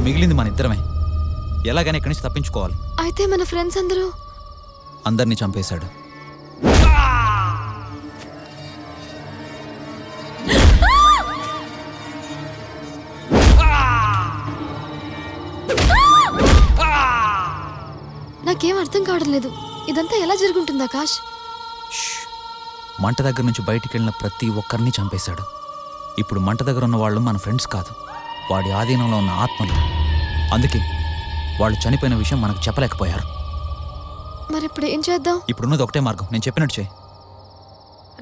మిగిలింది మన ఇద్దరమే. ఎలాగైనా ఇక్కడి నుంచి తప్పించుకోవాలి. అయితే మన ఫ్రెండ్స్ అందరినీ చంపేశాడు. నాకేం అర్థం కావడం లేదు. ఇదంతా ఎలా జరుగుంటుంది ఆకాష్? మంట దగ్గర నుంచి బయటికి వెళ్ళిన ప్రతి ఒక్కరిని చంపేశాడు. ఇప్పుడు మంట దగ్గర ఉన్న వాళ్ళు మన ఫ్రెండ్స్ కాదు, వాడి ఆధీనంలో ఉన్న ఆత్మలు. అందుకే వాళ్ళు చనిపోయిన విషయం మనకు చెప్పలేకపోయారు. మరి ఇప్పుడు ఏం చేద్దాం? ఇప్పుడున్నది ఒకటే మార్గం, నేను చెప్పినట్టు చేయి.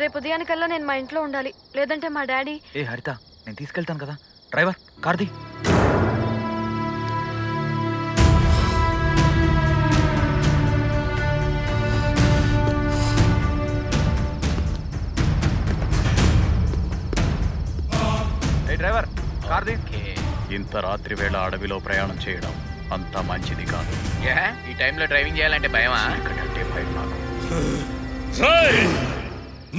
రేపు ఉదయానికల్లా నేను మా ఇంట్లో ఉండాలి, లేదంటే మా డాడీ. ఏ హరిత, నేను తీసుకెళ్తాను కదా. డ్రైవర్, కార్ది. డ్రైవర్, కార్ది. ఇంత రాత్రి వేళ అడవిలో ప్రయాణం చేయడం అంత మంచిది కాదు. ఈ టైంలో డ్రైవింగ్ చేయాలంటే భయమా? అంటే భయం నాకు.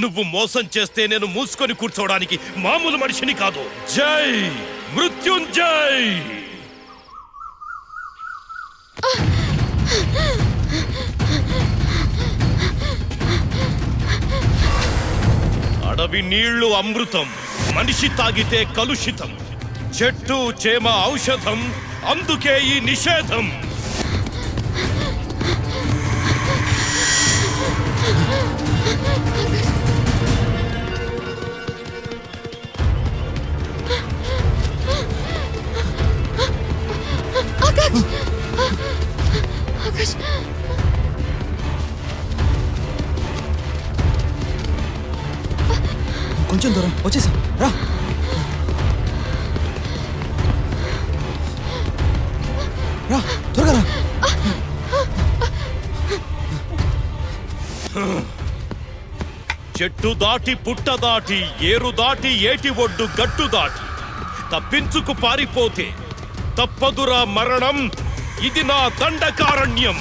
నువ్వు మోసం చేస్తే నేను మూసుకొని కూర్చోవడానికి మామూలు మనిషిని కాదు. జై మృత్యుంజయ్! అడవి నీళ్లు అమృతం, మనిషి తాగితే కలుషితం. చెట్టు చేమ ఔషధం, అందుకే ఈ నిషేధం. కొంచెం దూరం వచ్చేసా, రా. రా, త్వరగా రా. చెట్టు దాటి పుట్ట దాటి ఏరు దాటి ఏటి ఒడ్డు గట్టు దాటి తప్పించుకు పారిపోతే తప్పదురా మరణం. ఇది నా దండకారణ్యం.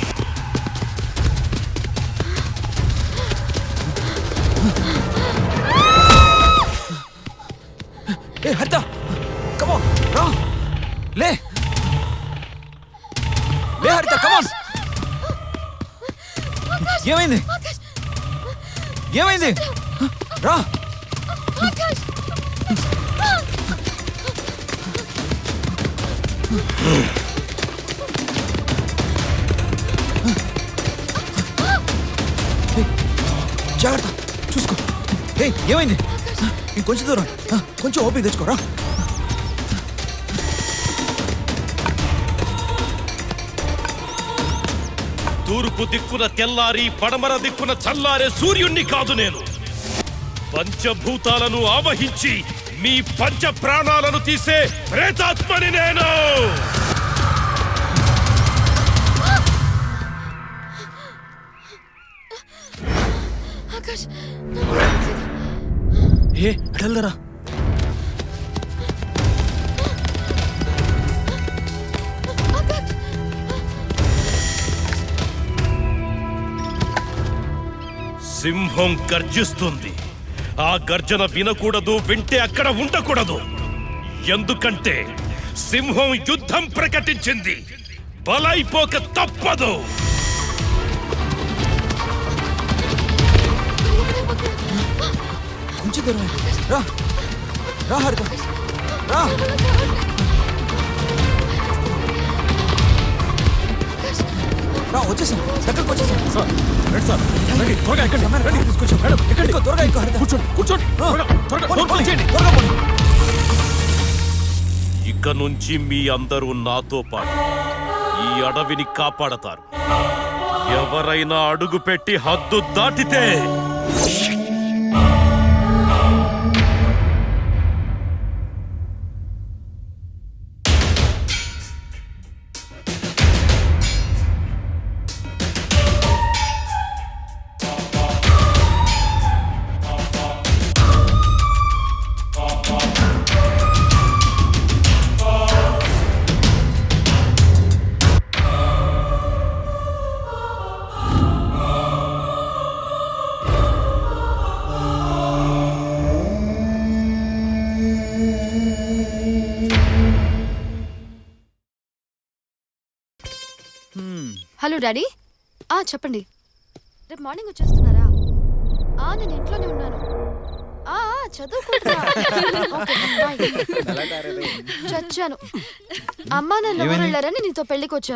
ఏ హరిత, కమోన్, రా. లే లే హరిత, కమోన్. ఏమైంది? ఏమైంది? రా. జాగ్రత్త, చూసుకో. ఏమైంది? ఇంకొంచెం దూరం, కొంచెం ఓపిక తెచ్చుకోరా. తూర్పు దిక్కున తెల్లారి పడమర దిక్కున చల్లారే సూర్యుణ్ణి కాదు నేను. పంచభూతాలను ఆవహించి మీ పంచ ప్రాణాలను తీసే ప్రేతాత్మని నేను. ఏ అడల్లరా. సింహం గర్జిస్తుంది. ఆ గర్జన వినకూడదు, వింటే అక్కడ ఉండకూడదు. ఎందుకంటే సింహం యుద్ధం ప్రకటించింది. బలైపోక తప్పదు. కొంచెం దూరం, రా. రా హరిత, రా. రా, వచ్చేసాం, దగ్గరకు వచ్చేసాం. సార్, రండి సార్, రండి, త్వరగా ఎక్కండి. రండి, తీసుకొచ్చాం. మేడం, ఎక్కండి, త్వరగా ఎక్కువ. హరిత, కూర్చోండి, కూర్చోండి. త్వరగా పోనీ. ఇక నుంచి మీ అందరూ నాతో పాటు ఈ అడవిని కాపాడతారు. ఎవరైనా అడుగు పెట్టి హద్దు దాటితే హలో డాడీ. చెప్పండి. రేపు మార్నింగ్ వచ్చేస్తున్నారా? నేను ఇంట్లోనే ఉన్నాను. చదువుకుంటున్నా. Okay, bye. చచ్చాను. అమ్మా నన్ను ఎవరు వెళ్ళారని నీతో పెళ్ళికి వచ్చాను.